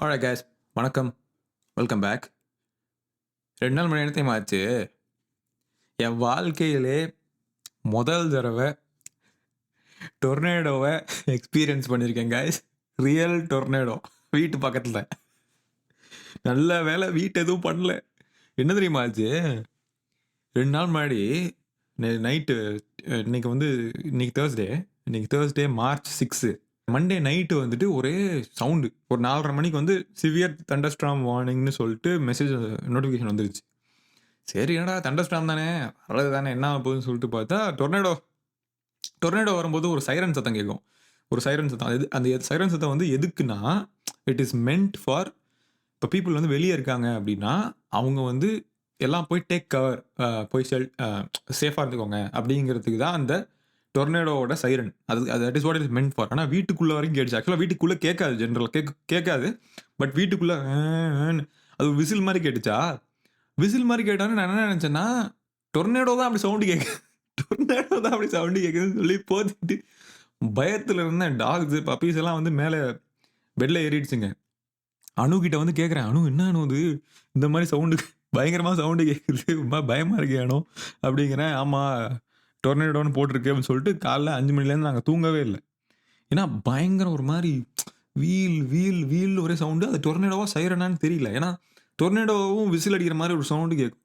Alright guys, வணக்கம், welcome back. 2 நாள் மணி நேரத்தையும் ஆச்சு. என் வாழ்க்கையிலே முதல் தடவை டொர்னேடோவை எக்ஸ்பீரியன்ஸ் பண்ணியிருக்கேன் கைஸ். ரியல் டொர்னேடோ வீட்டு பக்கத்தில். நல்ல வேலை வீட்டு எதுவும் பண்ணல. என்ன தெரியுமா ஆச்சு? 2 நாள் முன்னாடி நைட்டு, இன்னைக்கு தேர்ஸ்டே மார்ச் 6. மண்டே நைட்டு வந்துட்டு ஒரே சவுண்டு. ஒரு 4:30 மணிக்கு வந்து சிவியர் தண்டர்ஸ்டார்ம் வார்னிங்னு சொல்லிட்டு மெசேஜ் நோட்டிஃபிகேஷன் வந்துருச்சு. சரி, என்னடா தண்டர்ஸ்டார்ம் தானே, அவ்வளவு தானே, என்ன ஆக போகுதுன்னு சொல்லிட்டு பார்த்தா டொர்னேடோ வரும்போது ஒரு சைரன் சத்தம் கேட்கும். ஒரு சைரன் சத்தம். அந்த சைரன் சத்தம் வந்து எதுக்குன்னா, இட் இஸ் மென்ட் ஃபார் இப்போ பீப்புள் வந்து வெளியே இருக்காங்க அப்படின்னா அவங்க வந்து எல்லாம் போய் டேக் கவர், போய் சேஃபாக இருந்துக்கோங்க அப்படிங்கிறதுக்கு தான் அந்த டொர்னேடோவோட siren. That is what is meant for. ஆனால் வீட்டுக்குள்ளே வரைக்கும் கேட்டுச்சு. ஆக்சுவலாக வீட்டுக்குள்ளே கேட்காது, ஜென்ரலாக கேட்காது. பட் வீட்டுக்குள்ளே அது விசில் மாதிரி கேட்டுச்சா. விசில் மாதிரி கேட்டான்னு நான் என்ன நினச்சேன்னா, டொர்னேடோ தான் அப்படி சவுண்டு கேட்குதுன்னு சொல்லி போத்திட்டு பயத்தில் இருந்தேன். டாக்ஸ் பப்பீஸ் எல்லாம் வந்து மேலே பெட்டில் ஏறிடுச்சுங்க. அணுகிட்ட வந்து கேட்குறேன், அணு என்ன அணு இது, இந்த மாதிரி சவுண்டு பயங்கரமாக சவுண்டு கேட்குது, பயமாக இருக்கு அணு அப்படிங்கிறேன். ஆமாம், டொர்னேடோன்னு போட்டிருக்கு அப்படின்னு சொல்லிட்டு காலைல 5 மணிலேருந்து நாங்கள் தூங்கவே இல்லை. ஏன்னா பயங்கர ஒரு மாதிரி வீல் வீல் வீல் ஒரே சவுண்டு. அது டொர்னேடோவா சைரனான்னு தெரியல. ஏன்னா டொர்னேடோவும் விசில் அடிக்கிற மாதிரி ஒரு சவுண்டு கேட்கும்.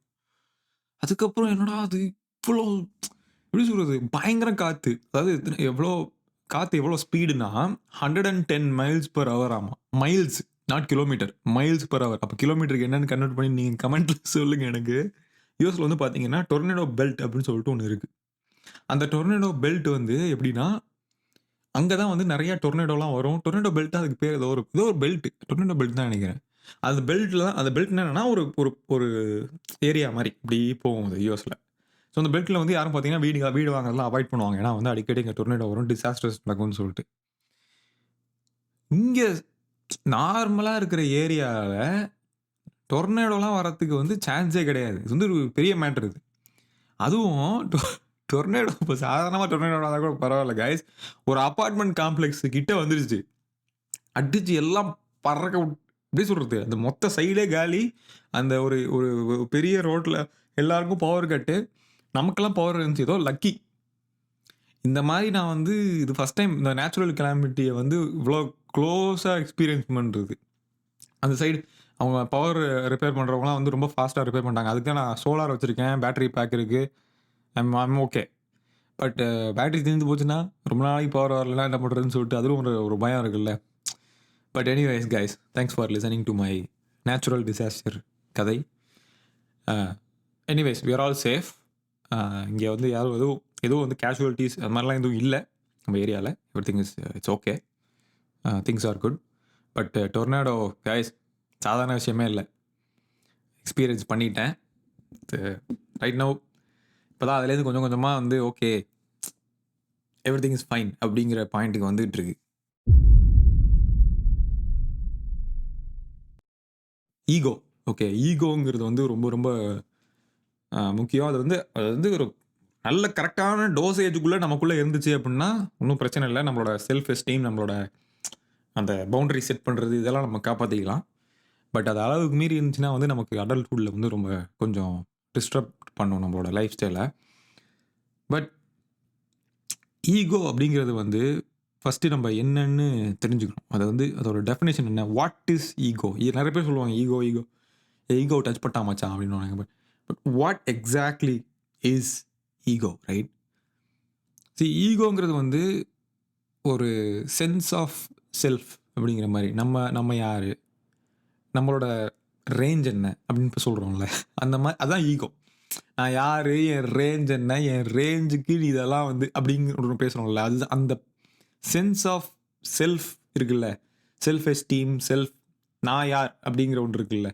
அதுக்கப்புறம் என்னடா அது இவ்வளோ, எப்படி சொல்கிறது, பயங்கர காற்று. அதாவது எவ்வளோ ஸ்பீடுனா 110 mph ஆமாம். Miles, not kilometre, miles per hour. அப்போ கிலோமீட்டருக்கு என்னன்னு கன்வெர்ட் பண்ணி நீங்கள் கமெண்ட்ல சொல்லுங்கள் எனக்கு. யூஎஸ்ல வந்து பார்த்தீங்கன்னா டொர்னேடோ பெல்ட் அப்படின்னு சொல்லிட்டு ஒன்று இருக்குது. அந்த டொர்னேடோ பெல்ட் வந்து எப்படின்னா, அங்கே தான் வந்து நிறைய டொர்னேடோலாம் வரும். டொர்னேடோ பெல்ட் அதுக்கு பேர் ஏதோ ஒரு பெல்ட், டொர்னேடோ பெல்ட் தான் நினைக்கிறேன். அந்த பெல்ட் என்னன்னா ஒரு ஒரு ஏரியா மாதிரி இப்படி போகும் அது யூஎஸ்ல. ஸோ அந்த பெல்ட்டில் வந்து யாரும் பார்த்தீங்கன்னா வீடு வாங்குறதுலாம் அவாய்ட் பண்ணுவாங்க. ஏன்னா வந்து அடிக்கடி இங்கே டொர்னேடோ வரும், டிசாஸ்டர்ஸ் நடக்கும்னு சொல்லிட்டு. இங்கே நார்மலாக இருக்கிற ஏரியாவில் டொர்னேடோலாம் வரத்துக்கு வந்து சான்ஸே கிடையாது. இது வந்து ஒரு பெரிய மேட்டர் இது. அதுவும் டொர்னேடோ இப்போ சாதாரணமாக டொர்னேடோ வந்தால் கூட பரவாயில்ல கைஸ். ஒரு அப்பார்ட்மெண்ட் காம்ப்ளெக்ஸ் கிட்ட வந்துருச்சு, அடிச்சு எல்லாம் பறக்க எப்படி சொல்கிறது, அந்த மொத்த சைடே காலி. அந்த ஒரு ஒரு பெரிய ரோட்டில் எல்லாருக்கும் பவர் கட்டு, நமக்கெல்லாம் பவர் இருந்துச்சு, ஏதோ லக்கி. இந்த மாதிரி நான் வந்து இது ஃபஸ்ட் டைம் இந்த நேச்சுரல் கிளாமிட்டியை வந்து இவ்வளோ க்ளோஸாக எக்ஸ்பீரியன்ஸ் பண்ணுறது. அந்த சைடு அவங்க பவர் ரிப்பேர் பண்ணுறவங்களாம் வந்து ரொம்ப ஃபாஸ்ட்டாக ரிப்பேர் பண்ணுறாங்க. அதுக்கு தான் நான் சோலார் வச்சுருக்கேன், பேட்டரி பேக் இருக்குது, ஐம் ஓகே. பட் பேட்டரி தீர்ந்து போச்சுன்னா ரொம்ப நாளைக்கு பவர் வரலாம், என்ன பண்ணுறதுன்னு சொல்லிட்டு அதுவும் ஒரு பயம் இருக்குல்ல. But anyways guys, thanks for listening to my natural disaster கதை. Anyways, we are all safe. இங்கே வந்து யாரும் எதுவும் வந்து கேஷுவலிட்டிஸ் அது மாதிரிலாம் எதுவும் இல்லை நம்ம ஏரியாவில். Everything is it's okay, things are good. But tornado guys சாதாரண விஷயமே இல்லை. எக்ஸ்பீரியன்ஸ் பண்ணிட்டேன் ரைட் நவ். இப்போ தான் அதுலேருந்து கொஞ்சம் கொஞ்சமாக வந்து ஓகே, எவ்ரிதிங் இஸ் ஃபைன் அப்படிங்கிற பாயிண்ட்டுக்கு வந்துட்டு இருக்கு. ஈகோ, ஓகே, ஈகோங்கிறது வந்து ரொம்ப ரொம்ப முக்கியம். அது வந்து ஒரு நல்ல கரெக்டான டோசேஜுக்குள்ளே நமக்குள்ளே இருந்துச்சு அப்படின்னா ஒன்றும் பிரச்சனை இல்லை. நம்மளோட செல்ஃப் எஸ்டீம், நம்மளோட அந்த பவுண்டரி செட் பண்ணுறது, இதெல்லாம் நம்ம காப்பாற்றிக்கலாம். பட் அது அளவுக்கு மீறி இருந்துச்சுன்னா வந்து நமக்கு அடல்ட்ஹுட்டில் வந்து ரொம்ப கொஞ்சம் டிஸ்டர்ப் பண்ணும் நம்மளோட லைஃப் ஸ்டைலை. பட் ஈகோ அப்படிங்கிறது வந்து ஃபஸ்ட்டு நம்ம என்னன்னு தெரிஞ்சுக்கணும். அதை வந்து அதோட டெஃபினேஷன் என்ன, வாட் இஸ் ஈகோ. நிறைய பேர் சொல்லுவாங்க ஈகோ டச் பண்ணா மச்சான் அப்படின்னு. But what exactly is ego, right? ஈகோங்கிறது வந்து ஒரு சென்ஸ் ஆஃப் செல்ஃப் அப்படிங்கிற மாதிரி. நம்ம யார், நம்மளோட ரேஞ்ச் என்ன அப்படின்னு இப்போ சொல்கிறோம்ல, அந்த மாதிரி அதான் ஈகோ. நான் யார், என் ரேஞ்ச் என்ன, என் ரேஞ்சுக்கு இதெல்லாம் வந்து அப்படிங்கிற பேசுகிறோம்ல, அது அந்த சென்ஸ் ஆஃப் செல்ஃப் இருக்குல்ல, செல்ஃப் எஸ்டீம், நான் யார் அப்படிங்கிற ஒன்று இருக்குல்ல,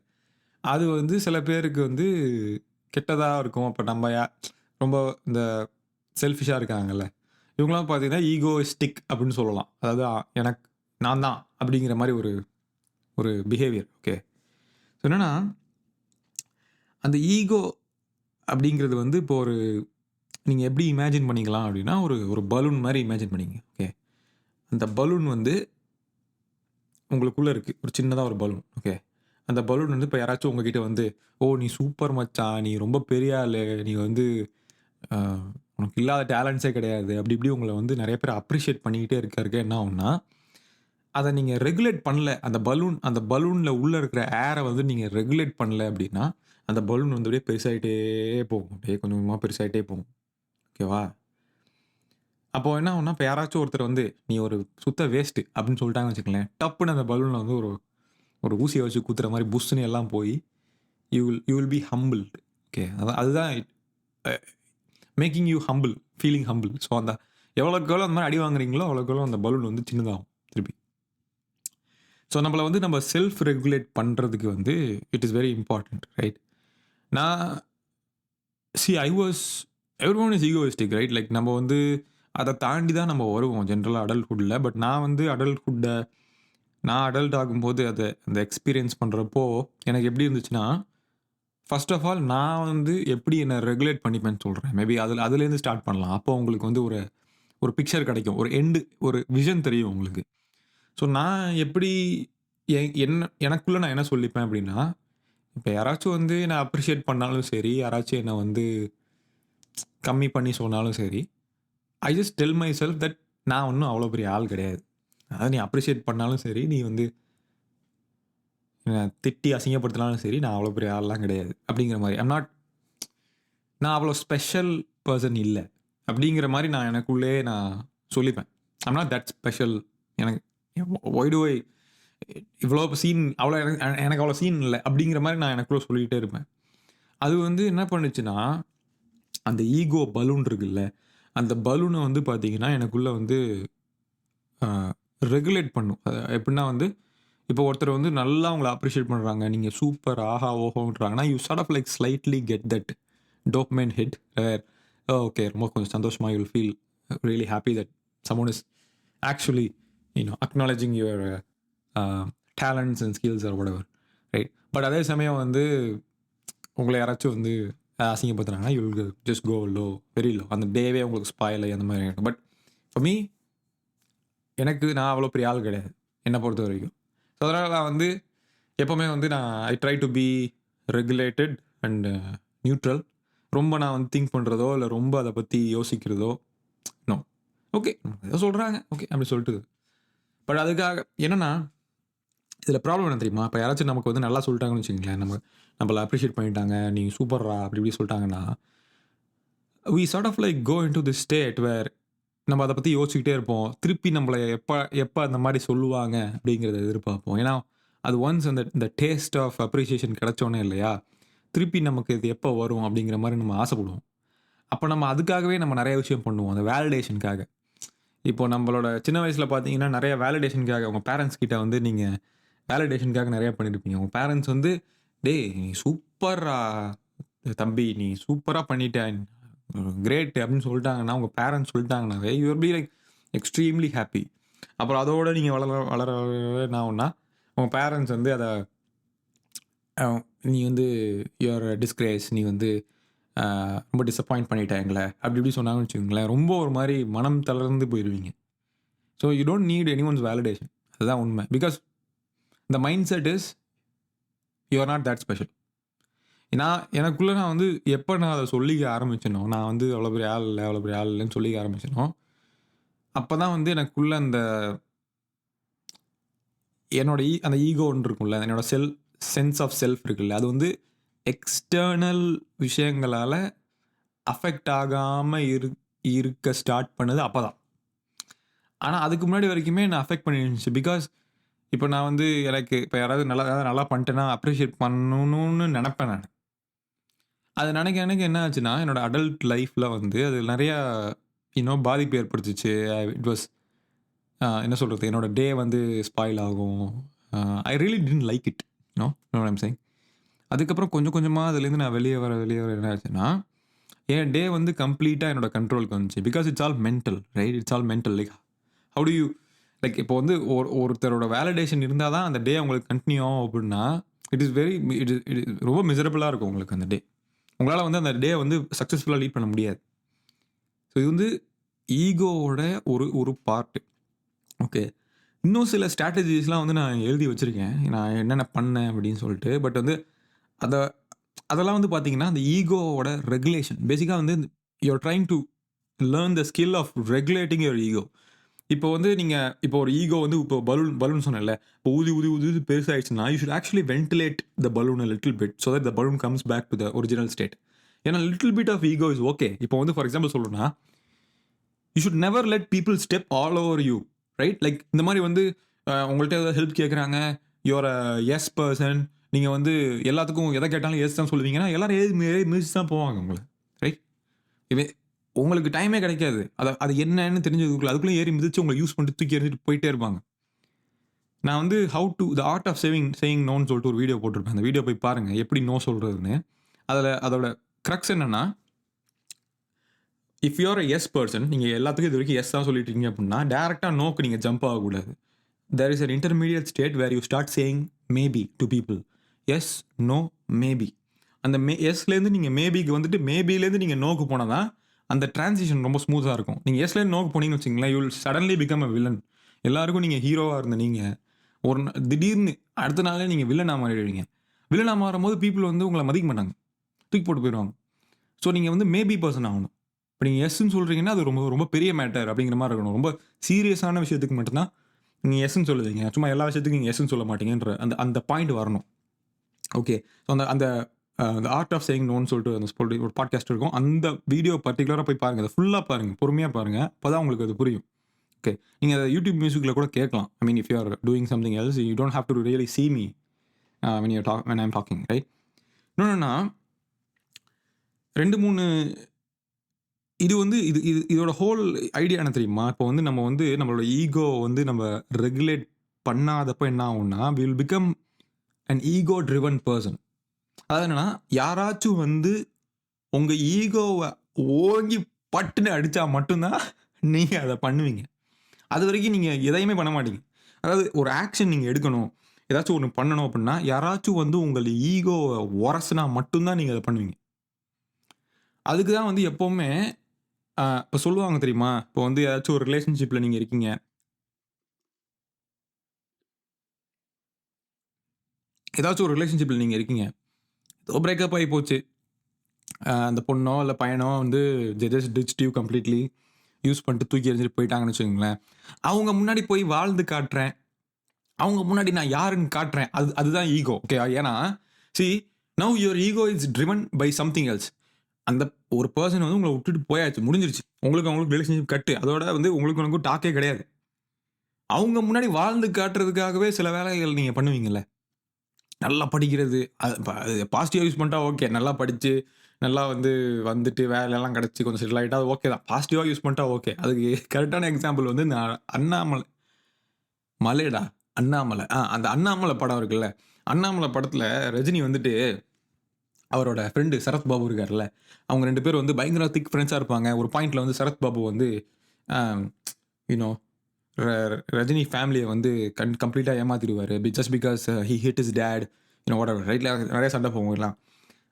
அது வந்து சில பேருக்கு வந்து கெட்டதாக இருக்கும். அப்போ நம்ம ரொம்ப இந்த செல்ஃபிஷாக இருக்காங்கல்ல, இவங்களாம் பார்த்தீங்கன்னா ஈகோயிஸ்டிக் அப்படின்னு சொல்லலாம். அதாவது நான் தான் அப்படிங்கிற மாதிரி ஒரு பிஹேவியர். ஓகே, ஸோ என்னென்னா அந்த ஈகோ அப்படிங்கிறது வந்து இப்போ நீங்கள் எப்படி இமேஜின் பண்ணிக்கலாம் அப்படின்னா, ஒரு பலூன் மாதிரி இமேஜின் பண்ணிங்க. ஓகே, அந்த பலூன் வந்து உங்களுக்குள்ள இருக்கு. ஒரு சின்னதா ஒரு பலூன். ஓகே. அந்த பலூன் வந்து இப்ப யாராச்சும் உங்ககிட்ட வந்து, "ஓ! நீ சூப்பர் மச்சான். நீ ரொம்ப பெரிய ஆளு. நீ வந்து அ உனக்கு இல்லாத டேலண்ட்ஸே கிடையாது." அப்படி இப்படி உங்கள வந்து நெறைய பேர் அப்ரிஷியேட் பண்ணிக்கிட்டே இருக்க என்ன ஆகும்னா, அத நீங்க ரெகுலேட் பண்ணல. அந்த பலூன்ல உள்ள இருக்கிற ஏர வந்து நீங்க ரெகுலேட் பண்ணல அப்படின்னா, அந்த பலூன் வந்து அப்படியே பெருசாயிட்டே போகும். அப்படியே கொஞ்சம் கொஞ்சமா பெருசாயிட்டே போகும். ஓகேவா? அப்போ என்ன ஆகும்னா, இப்ப யாராச்சும் ஒருத்தர் வந்து, "நீ ஒரு சுத்த வேஸ்ட்டு" அப்படின்னு சொல்லிட்டாங்கன்னு வச்சுக்கங்களேன், டப்புன்னு அந்த பலூன்ல வந்து ஒரு ஒரு ஊசிய வச்சு குத்துற மாரி புஸ்ன்னு எல்லாம் போயி, you will be humbled. Okay. அதுதான் uh making you humble, feeling humble. So அந்த எவ்வளோக்கு எவ்வளோ அந்த மாரி அடி வாங்குறீங்களோ, அவ்வளோக்கு எவ்வளோ அந்த பலூன் வந்து சின்னதாகும் திருப்பி. ஸோ நம்மள வந்து நம்ம செல்ஃப் ரெகுலேட் பண்றதுக்கு வந்து it is very important right? நான் I was everyone is egoistic right? Like நம்ம வந்து அத தாண்டி தான் நம்ம வருவோம் ஜென்ரலா அடல்ட்ஹுட்ல. பட் நான் வந்து நான் அடல்ட் ஆகும்போது அந்த எக்ஸ்பீரியன்ஸ் பண்றப்போ, எனக்கு எப்படி இருந்துச்சுன்னா, ஃபர்ஸ்ட் ஆஃப் ஆல் நான் வந்து எப்படி என்ன ரெகுலேட் பண்ணிப்பேன்னு சொல்றேன். மேபி அதுலேருந்து ஸ்டார்ட் பண்ணலாம். அப்போ உங்களுக்கு வந்து ஒரு ஒரு பிக்சர் கிடைக்கும். ஒரு விஷன் தெரியும் உங்களுக்கு. ஸோ நான் எப்படி எனக்குள்ள நான் என்ன சொல்லிப்பேன் அப்படின்னா, இப்ப யாராச்சும் வந்து என்ன அப்ரிஷியேட் பண்ணாலும் சரி, யாராச்சும் என்ன வந்து கம்மி பண்ணி சொன்னாலும் சரி, I just tell my self that நான் ஒண்ணும் அவ்வளோ பெரிய ஆள் கிடையாது. அதாவது நீ அப்ரிஷியேட் பண்ணாலும் சரி, நீ வந்து என்ன திட்டி அசிங்கப்படுத்தினாலும் சரி, நான் அவ்வளோ பெரிய ஆள்லாம் கிடையாது. அப்படிங்கிற மாரி. நான் அவ்வளோ ஸ்பெஷல் பெர்சன் இல்ல. அப்படிங்கிற மாரி நான் எனக்குள்ளேயே நான் சொல்லிப்பேன். ஐ அம் நாட் தட் ஸ்பெஷல். எனக்கு ஒய் டூ ஐ இவ்வளோ சீன் அவ்வளோ எனக்கு அவ்வளோ சீன் இல்ல. அப்படிங்கிற மாரி நான் எனக்குள்ள சொல்லிக்கிட்டே இருப்பேன். அது வந்து என்ன பண்ணுச்சுன்னா, அந்த ஈகோ பலூன் இருக்குல்ல, அந்த பலூன வந்து பார்த்தீங்கன்னா, எனக்குள்ள வந்து அ ரெகுலேட் பண்ணும். எப்படின்னா வந்து, இப்போ ஒருத்தர் வந்து நல்லா உங்கள அப்ரிஷியேட் பண்றாங்க. நீங்க சூப்பர், ஆஹா, ஓஹோன்றாங்கன்னா, you sort of like slightly get that dopamine hit where okay ரொம்ப கொஞ்சம் சந்தோஷமா you will feel really happy that someone is actually acknowledging your talents and skills or whatever right ரைட். பட் அதே சமயம் வந்து உங்கள யாராச்சும் வந்து அசிங்கப்படுத்துனாங்கன்னா, you will just go low, very low. அந்த டேவே உங்களுக்கு ஸ்பாயில் ஆயி அந்த மாரி ஆயிடும். பட் ஃபார் மீ நான் அவ்வளோ பெரிய ஆள் கிடையாது. என்ன பொறுத்தவரைக்கும். ஸோ அதனால நான் வந்து எப்பவுமே வந்து I try to be regulated and neutral. ரொம்ப நான் வந்து திங்க் பண்றதோ, இல்ல ரொம்ப அத பத்தி யோசிக்கிறதோ, நோ. ஓகே. ஏதோ சொல்றாங்க. ஓகே. அப்படி சொல்லிட்டு. பட் அதுக்காக என்னன்னா, இதில ப்ராப்ளம் என்ன தெரியுமா? இப்ப யாராச்சும் நமக்கு வந்து நல்லா சொல்லிட்டாங்கன்னு வச்சுக்கங்களேன், நம்மள அப்ரிஷியேட் பண்ணிட்டாங்க. "நீ சூப்பர்றா" அப்படி இப்படி சொல்லிட்டாங்கன்னா, we sort of like go into this state where நம்ம அத பத்தி யோசிச்சுக்கிட்டே இருப்போம். திருப்பி நம்மள எப்ப எப்ப அந்த மாரி சொல்லுவாங்க அப்படிங்கிறத எதிர்பார்ப்போம். ஏன்னா, அது ஒன்ஸ் அந்த இந்த டேஸ்ட் ஆஃப் அப்ரிசியேஷன் கிடைச்சோனே இல்லையா, திருப்பி நமக்கு இது எப்ப வரும் அப்படிங்கிற மாரி நம்ம ஆசைப்படுவோம். அப்ப நம்ம அதுக்காகவே நம்ம நெறைய விஷயம் பண்ணுவோம். அந்த வேலிடேஷனுக்காக. இப்போ நம்மளோட சின்ன வயசுல பார்த்தீங்கன்னா, நெறைய வேலிடேஷனுக்காக உங்க பேரன்ட்ஸ் கிட்ட வந்து நீங்க வேலிடேஷனுக்காக நெறைய பண்ணியிருப்பீங்க. உங்க பேரன்ட்ஸ் வந்து, "டேய் நீ சூப்பர்றா தம்பி! நீ சூப்பரா பண்ணிட்ட. கிரேட்" அப்படின்னு சொல்லிட்டாங்கன்னா, உங்க பேரன்ட்ஸ் சொல்லிட்டாங்கன்னாவே, you will be like extremely happy. அப்புறம் அதோட நீங்க வளர வளர வளர என்ன ஆகும்னா, உங்க பேரன்ட்ஸ் வந்து அத அ "நீ வந்து யூ ஆர் டிஸ்கிரேஸ். நீ வந்து ரொம்ப டிசப்பாயிண்ட் பண்ணிட்ட எங்கள." அப்படி இப்படி சொன்னாங்கன்னு வச்சுக்கோங்களேன், ரொம்ப ஒரு மாரி மனம் தளர்ந்து போயிருவீங்க. So you don't need anyone's validation. அதுதான் உண்மை. Because the mind set is you are not that special. நான் வந்து எப்ப நான் அத சொல்லிக்க ஆரம்பிச்சேனோ, நான் வந்து அவ்வளோ பெரிய ஆள் இல்ல, அவ்வளோ பெரிய ஆள் இல்லன்னு சொல்லிக்க ஆரம்பிச்சேனோ, அப்பதான் வந்து எனக்குள்ள அந்த என்னோட அந்த ஈகோ ஒண்ணு இருக்கும்ல, என்னோட சென்ஸ் ஆஃப் செல்ஃப் இருக்குல்ல, அது வந்து எக்ஸ்டர்னல் விஷயங்களால அஃபெக்ட் ஆகாம இருக்க ஸ்டார்ட் பண்ணது அப்பதான். ஆனா அதுக்கு முன்னாடி வரைக்குமே என்ன அஃபெக்ட் பண்ணிருந்துச்சு. பிகாஸ் இப்ப நான் வந்து எனக்கு இப்ப யாராவது நல்லா நல்லா பண்ணிட்டேன்னா, அப்ரிஷியேட் பண்ணணும்னு நெனப்பேன் நானு. அது நெனைக்க நெனைக்க என்ன ஆச்சுன்னா, என்னோட அடல்ட் லைஃப்ல வந்து அது நெறையா பாதிப்பு ஏற்படுத்துச்சு. இட் வாஸ் என்ன சொல்றது? என்னோட டே வந்து ஸ்பாயில் ஆகும். I really didn't like it. Know what I am saying. அதுக்கப்புறம் கொஞ்சம் கொஞ்சமா அதுலேருந்து நான் வெளிய வர என்ன ஆச்சுன்னா, என் டே வந்து கம்ப்ளீட்டா என்னோட கண்ட்ரோலுக்கு வந்துச்சு. Because it's all mental right? It's all mental. Like how to you like இப்போ வந்து ஒருத்தரோட வேலிடேஷன் இருந்தா தான் அந்த டே உங்களுக்கு கன்டின்யூ ஆகும் அப்டின்னா, it is very it is ரொம்ப மிசரபிளா இருக்கும் உங்களுக்கு அந்த டே. உங்களால வந்து அந்த டே வந்து சக்சஸ்ஃபுல்லா லீட் பண்ண முடியாது. ஸோ இது வந்து ஈகோவோட ஒரு ஒரு பார்ட். ஓகே. இன்னும் சில ஸ்ட்ராட்டஜிஸ்லாம் வந்து நான் எழுதி வச்சிருக்கேன். நான் என்னென்ன பண்ணேன் அப்படின்னு சொல்லிட்டு. பட் வந்து அத அதெல்லாம் வந்து பார்த்தீங்கன்னா, அந்த ஈகோவோட ரெகுலேஷன். பேசிக்கா வந்து you are trying to learn the skill of regulating your ego. இப்போ வந்து நீங்க இப்போ ஒரு ஈகோ வந்து இப்போ பலூன் பலூன் சொன்னேன்ல. இப்போ ஊதி, ஊதி, ஊதி, ஊதி பெருசாயிடுச்சுன்னா, you should actually ventilate the balloon a little bit so that the balloon comes back to the original state. ஏன்னா little bit of ego is okay. இப்போ வந்து ஃபார் எக்ஸாம்பிள் சொல்லணும்னா, you should never let people step all over you. Right? Like இந்த மாரி வந்து உங்கள்ட்ட ஏதாவது help கேட்குறாங்க. You are a yes person. நீங்க வந்து எல்லாத்துக்கும் எத கேட்டாலும் எஸ் தான் சொல்லுவீங்கன்னா, எல்லாரும் ஏறி மிதிச்சு தான் போவாங்க உங்கள. ரைட்? இவே உங்களுக்கு டைமே கிடைக்காது. அது என்னன்னு தெரிஞ்சதுக்குள்ள அதுக்குள்ள ஏறி மிதிச்சு உங்கள யூஸ் பண்ணிட்டு தூக்கி எறிஞ்சிட்டு போயிட்டே இருப்பாங்க. நான் வந்து how to the art of saying நோன்னு சொல்லிட்டு ஒரு வீடியோ போட்டிருப்பேன். அந்த வீடியோ போய் பாருங்க. எப்படி நோ சொல்றதுன்னு. அதோட கிரக்ஸ் என்னன்னா, if you are a yes person நீங்க எல்லாத்துக்கும் இதுவரைக்கும் எஸ் தான் சொல்லிட்டு இருக்கீங்க அப்படின்னா, டைரக்ட்டா நோக்கு நீங்க ஜம்ப் ஆகக்கூடாது. There is an intermediate state where you start saying maybe to people. Yes, no, maybe. அந்த எஸ்லேருந்து நீங்க மேபிக்கு வந்துட்டு மேபிலேருந்து நீங்க நோக்கு போனா தான் அந்த டிரான்சிஷன் ரொம்ப ஸ்மூத்தா இருக்கும். நீங்க எஸ்லேருந்து நோக்கு போனீங்கன்னு வச்சுக்கங்களேன், you will suddenly become a villain. எல்லாருக்கும் நீங்க ஹீரோவா இருந்த நீங்க, ஒரு திடீர்னு அடுத்த நாளே நீங்க வில்லனா மாறிடுவீங்க. வில்லனா மாறும்போது பீப்பிள் வந்து உங்கள மதிக்க மாட்டாங்க. தூக்கி போட்டு போயிருவாங்க. ஸோ நீங்க வந்து மேபி பெர்சன் ஆகணும். இப்ப நீங்க எஸ்ன்னு சொல்றீங்கன்னா, அது ரொம்ப ரொம்ப பெரிய மேட்டர் அப்படிங்கிற மாரி இருக்கணும். ரொம்ப சீரியஸான விஷயத்துக்கு மட்டும் தான் நீங்க எஸ்ன்னு சொல்லுவீங்க. சும்மா எல்லா விஷயத்துக்கும் நீங்க எஸ்ன்னு சொல்ல மாட்டீங்கன்ற அந்த அந்த பாயிண்ட் வரணும். ஓகே. ஸோ அந்த அந்த த ஆர்ட் ஆஃப் சேயிங் நோன்னு சொல்லிட்டு ஒரு பாட்காஸ்ட் இருக்கும். அந்த வீடியோ பர்ட்டிகுலரா போய் பாருங்க. அத ஃபுல்லா பாருங்க. பொறுமையா பாருங்க. அப்பதான் உங்களுக்கு அது புரியும். ஓகே. நீங்க அத யூடியூப் மியூசிக்ல கூட கேட்கலாம். I mean if you are doing something else you don't have to really see me when I am talking right. இன்னொன்னுன்னா 2, 3 இது வந்து இதோட ஹோல் ஐடியா என்ன தெரியுமா? இப்போ வந்து நம்ம வந்து நம்மளோட ஈகோ வந்து நம்ம ரெகுலேட் பண்ணாதப்ப என்ன ஆகும்னா, we will become an ego driven person. அதாவது என்னன்னா, யாராச்சும் வந்து உங்க ஈகோவ ஓங்கி பட்டுன்னு அடிச்சா மட்டும் தான் நீங்க அத பண்ணுவீங்க. அதுவரைக்கும் நீங்க எதையுமே பண்ண மாட்டீங்க. அதாவது ஒரு ஆக்ஷன் நீங்க எடுக்கணும். ஏதாச்சும் ஒண்ணு பண்ணணும் அப்டின்னா, யாராச்சும் வந்து உங்கள் ஈகோவ ஒரசுனா மட்டும் தான் நீங்க அத பண்ணுவீங்க. அதுக்கு தான் வந்து எப்பவுமே இப்ப சொல்லுவாங்க தெரியுமா? இப்போ வந்து ஏதாச்சும் ஒரு ரிலேஷன்ஷிப்ல நீங்க இருக்கீங்க. ஏதாச்சும் ஒரு ரிலேஷன்ஷிப்ல நீங்க இருக்கீங்க. ஏதோ பிரேக்கப் ஆயி போச்சு. அந்த பொண்ணோ, இல்ல பையனோ வந்து they just ditched you completely. Use பண்ணிட்டு தூக்கி எறிஞ்சுட்டு போயிட்டாங்கன்னு வச்சுக்கங்களேன். அவங்க முன்னாடி போய் வாழ்ந்து காட்டுறேன். அவங்க முன்னாடி நான் யாருன்னு காட்டுறேன். அதுதான் ஈகோ. ஓகே. ஏன்னா, see now your ego is driven by something else. அந்த ஒரு பெர்சன் வந்து உங்கள விட்டுட்டு போயாச்சு. முடிஞ்சிருச்சு. அவங்களுக்கு ரிலேஷன்ஷிப் கட்டு. அதோட வந்து உங்களுக்கும் டாக்கே கிடையாது. அவங்க முன்னாடி வாழ்ந்து காட்டுறதுக்காகவே சில வேலைகள் நீங்க பண்ணுவீங்கல்ல. நல்லா படிக்கிறது. அது பாசிட்டிவா யூஸ் பண்ணிட்டா ஓகே. நல்லா படிச்சு, நல்லா வந்து வந்துட்டு வேலைலாம் கிடைச்சு கொஞ்சம் செட்டில் ஆயிட்டா அது ஓகே தான். பாசிட்டிவா யூஸ் பண்ணிட்டா ஓகே. அதுக்கு கரெக்ட்டான எக்ஸாம்பிள் வந்து இந்த அண்ணாமலை மலைடா? அண்ணாமலை. அந்த அண்ணாமலை படம் இருக்குல்ல. அண்ணாமலை படத்துல ரஜினி வந்துட்டு அவரோட ஃப்ரெண்ட் சரத் பாபு இருக்கார்ல. அவங்க 2 பேரும் வந்து பயங்கர திக் ஃப்ரெண்ட்ஸா இருப்பாங்க. ஒரு பாயிண்ட்ல வந்து சரத் பாபு வந்து அ யூ நோ ர ரஜினி ஃபேமிலிய வந்து கம்ப்ளீட்டா ஏமாத்திருவாரு. Just because he hit his dad whatever ரைட்ல நெறைய சண்டை போகும் எல்லாம்.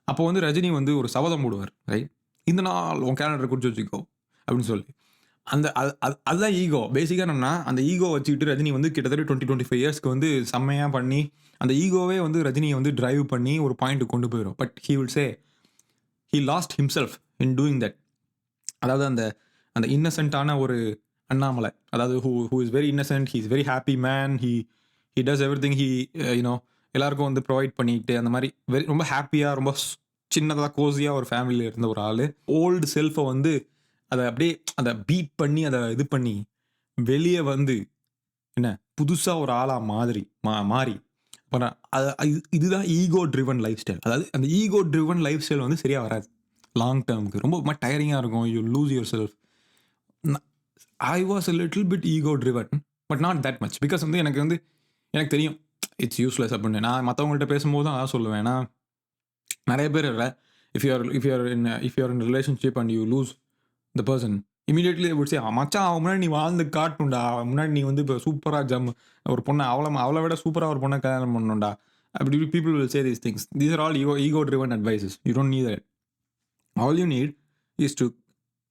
அப்போ வந்து ரஜினி வந்து ஒரு சபதம் போடுவார். ரைட். இந்த நாள் உன் கேலண்டர குறிச்சு வச்சுக்கோ அப்படின்னு சொல்லி. அந்த அது அது அதுதான் ஈகோ. பேசிக்கா என்னன்னா, அந்த ஈகோ வச்சுக்கிட்டு ரஜினி வந்து கிட்டத்தட்ட 20, 25 இயர்ஸ்க்கு வந்து செம்மையா பண்ணி, அந்த ஈகோவே வந்து ரஜினிய வந்து டிரைவ் பண்ணி ஒரு பாயிண்ட்க்கு கொண்டு போயிரும். But he will say, he lost himself in doing that. அதாவது அந்த அந்த இன்னசென்ட்டான ஒரு அண்ணாமலை. அதாவது who is very Innocent. He is very happy man. He does everything. You know எல்லாருக்கும் வந்து ப்ரொவைட் பண்ணிட்டு அந்த மாரி ரொம்ப ஹேப்பியா ரொம்ப சின்னதா கோஸியா ஒரு ஃபேமிலில இருந்த ஒரு ஆளு. ஓல்டு செல்ஃப வந்து அத அப்படியே அத பீட் பண்ணி அத இது பண்ணி வெளிய வந்து என்ன புதுசா ஒரு ஆளா மாதிரி மாறி அப்ப நான் இதுதான் ஈகோ ட்ரிவன் லைஃப் ஸ்டைல். அதாவது அந்த ஈகோ ட்ரிவன் லைஃப் ஸ்டைல் வந்து சரியா வராது. லாங் டெர்ம்க்கு ரொம்ப டயரிங்கா இருக்கும். You lose your self. I was a little bit ego driven but not that much. Because வந்து எனக்கு தெரியும் இட்ஸ் யூஸ்லெஸ் அப்படின்னு. நான் மத்தவங்கள்ட்ட பேசும்போது தான் அதான் சொல்லுவேன். ஏன்னா நெறைய பேர் இல்ல. If you R in relationship and you lose the person immediately would say மச்சான் அவன் முன்னாடி நீ வாழ்ந்து காட்டணும்டா. அவன் முன்னாடி நீ வந்து இப்போ சூப்பரா ஒரு பொண்ண அவள விட சூப்பரா ஒரு பொண்ண கல்யாணம் பண்ணணும்டா. அப்படி people will say these things. These are all ego driven advices. You don't need that. All you need is to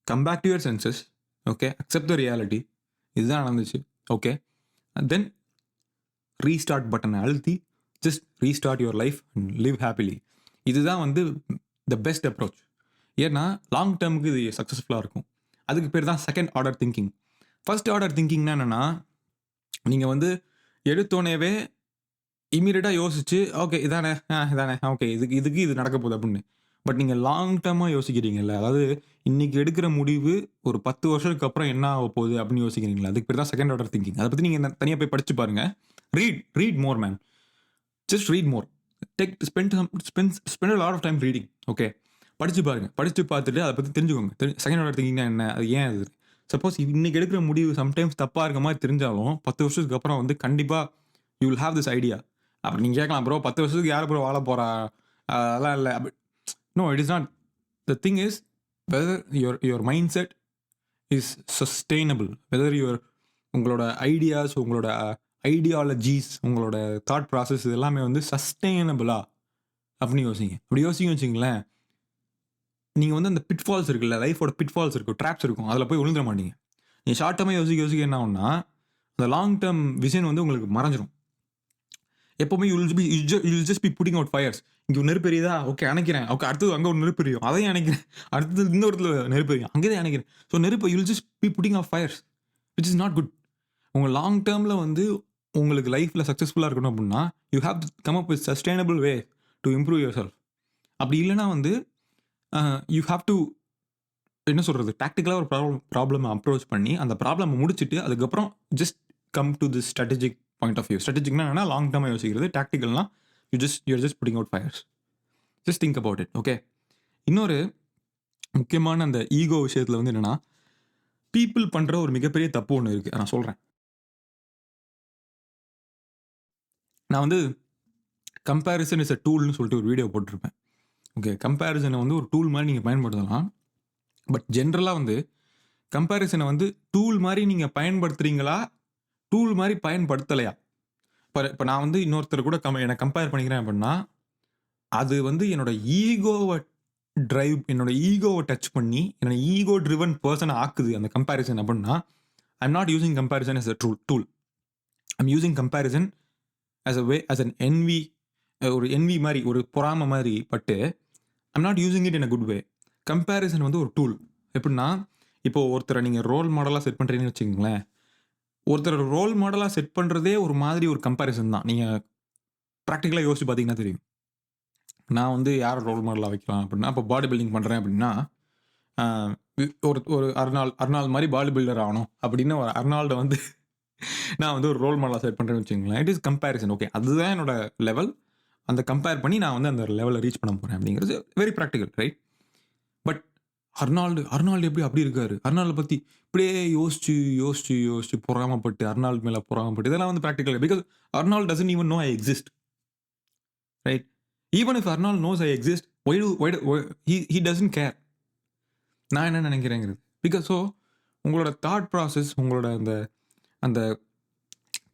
come back to your senses. Okay. Accept the reality. இதுதான் நடந்துச்சு. ஓகே. தென் ரீஸ்டார்ட் பட்டனை அழுத்தி just restart your life and live happily. இதுதான் வந்து the best approach. ஏன்னா long டேர்முக்கு இது சக்ஸஸ்ஃபுல்லாக இருக்கும். அதுக்கு பேர் தான் second order thinking. First order திங்கிங்னா என்னென்னா, நீங்கள் வந்து எடுத்தோடனேவே இமீடியட்டாக யோசிச்சு ஓகே இதானே ஓகே இதுக்கு இது நடக்க போகுது அப்படின்னு. பட் நீங்கள் லாங் டேர்மாக யோசிக்கிறீங்கல்ல, அதாவது இன்னைக்கு எடுக்கிற முடிவு ஒரு 10 வருஷத்துக்கு அப்புறம் என்ன ஆக போகுது அப்படின்னு யோசிக்கிறீங்களா, அதுக்கு பேர் தான் செகண்ட் ஆர்டர் திங்கிங். அதை பற்றி நீங்கள் தனியாக போய் படிச்சு பாருங்க. Read more man, just read more. Spend a lot of time reading. Okay, படிச்சு பாருங்க. படிச்சு பார்த்துட்டு அதை பற்றி தெரிஞ்சுக்கோங்க. செகண்ட் ஆர்டர் திங்கிங்னா என்ன, அது ஏன் அது. சப்போஸ் இன்னைக்கு எடுக்கிற முடிவு சம்டைம்ஸ் தப்பாக இருக்க மாதிரி தெரிஞ்சாலும் 10 வருஷத்துக்கு அப்புறம் வந்து கண்டிப்பாக you will have this idea. அப்போ நீங்கள் கேட்கலாம், ப்ரோ 10 வருஷத்துக்கு யார் ப்ரோ வாழ போகிறா, அதெல்லாம் இல்லை. No, it is not. The thing is whether your mindset is sustainable, whether உங்களோட ஐடியாஸ், உங்களோட ஐடியாலஜிஸ், உங்களோட தாட் ப்ராசஸ் இது எல்லாமே வந்து சஸ்டெயினபிளா அப்படின்னு யோசிங்க. அப்படி யோசிங்க வச்சிங்களேன், நீங்கள் வந்து அந்த பிட்ஃபால்ஸ் இருக்குல்ல, லைஃபோட பிட்ஃபால்ஸ் இருக்கும், ட்ராப்ஸ் இருக்கும், அதில் போய் விழுந்துட மாட்டீங்க. நீங்கள் ஷார்ட் டேர்மாக யோசிக்க என்ன ஆகும்னா, அந்த லாங் டேர்ம் விஷன் வந்து உங்களுக்கு மறைஞ்சிரும். எப்போவுமே you'll just be pudding out fires. இங்கே ஒரு நெருப்பு எரியுதா, ஓகே அணைக்கிறேன், ஓகே அடுத்தது அங்கே ஒரு நெருப்பு எரியும், அதையும் அணைக்கிறேன், அடுத்தது இந்த இடத்துல நெருப்பு எரியும், அங்கேயே அணைக்கிறேன். ஸோ நெருப்பு you'll just be pudding out fires, which is not good. உங்கள் லாங் டேர்மில் வந்து உங்களுக்கு லைஃப்பில் சக்ஸஸ்ஃபுல்லாக இருக்கணும் அப்படின்னா you have to come up with sustainable way to improve your self. அப்படி இல்லைனா வந்து யூ ஹாவ் டு என்ன சொல்கிறது, டாக்டிக்கலாக ஒரு ப்ராப்ளமை அப்ரோச் பண்ணி அந்த ப்ராப்ளமை முடிச்சுட்டு அதுக்கப்புறம் just come to the strategic point of view. ஸ்ட்ராட்டஜிக்னா என்னன்னா லாங் டேர்மாக யோசிக்கிறது, டாக்டிக்கல்னா you are just putting out fires. Just think about it. Okay, இன்னொரு முக்கியமான அந்த ஈகோ விஷயத்தில் வந்து என்னென்னா, பீப்புள் பண்ணுற ஒரு மிகப்பெரிய தப்பு ஒன்று இருக்குது, நான் சொல்கிறேன். நான் வந்து கம்பேரிசன் இஸ் அ டூல்னு சொல்லிட்டு ஒரு வீடியோ போட்டிருப்பேன். ஓகே, கம்பேரிசனை வந்து ஒரு டூல் மாதிரி நீங்கள் பயன்படுத்தலாம். பட் ஜென்ரலாக வந்து கம்பேரிசனை வந்து டூல் மாதிரி நீங்கள் பயன்படுத்துகிறீங்களா, டூல் மாதிரி பயன்படுத்தலையா? இப்போ நான் வந்து இன்னொருத்தர் கூட என்னை கம்பேர் பண்ணிக்கிறேன் அப்படின்னா, அது வந்து என்னோட ஈகோவை என்னோட ஈகோவை டச் பண்ணி என்னோட ஈகோ ட்ரிவன் பர்சனை ஆக்குது அந்த கம்பேரிசன் அப்படின்னா, I'm not using comparison as a tool. I'm using comparison as a way, as an envy, ஒரு envy மாதிரி, ஒரு பொறாமை மாதிரி. பட்டு I'm not using it in a good way. Comparison வந்து ஒரு டூல். எப்படின்னா, இப்போ ஒருத்தரை நீங்கள் ரோல் மாடலாக செட் பண்ணுறீங்கன்னு வச்சுக்கோங்களேன், ஒருத்தர் ரோல் மாடலாக செட் பண்ணுறதே ஒரு மாதிரி ஒரு கம்பேரிசன் தான். நீங்கள் ப்ராக்டிக்கலாக யோசிச்சு பார்த்தீங்கன்னா தெரியும். நான் வந்து யாரை ரோல் மாடலாக வைக்கலாம் அப்படின்னா, இப்போ பாடி பில்டிங் பண்ணுறேன் அப்படின்னா, ஒரு அர்னால் மாதிரி பாடி பில்டர் ஆகணும் அப்படின்னு ஒரு அர்னால்டை வந்து நான் வந்து ஒரு ரோல் மாடலாக செட் பண்ணுறேன்னு வச்சுக்கோங்களேன். It is comparison. ஓகே, அதுதான் என்னோட லெவல். அந்த கம்பேர் பண்ணி நான் வந்து அந்த லெவலில் ரீச் பண்ண போகிறேன் அப்படிங்கிறது very practical, right? But Arnold எப்படி அப்படி இருக்காரு, அர்னால்டை பற்றி இப்படியே யோசிச்சு பொறாமப்பட்டு, அர்னால்டு மேலே பொறாமப்பட்டு, இதெல்லாம் வந்து practical. Because Arnold doesn't even know I exist, right? Even if Arnold knows I exist, he doesn't care நான் என்ன நினைக்கிறேங்கிறது. பிகாஸ் ஸோ உங்களோட தாட் ப்ராசஸ், உங்களோட அந்த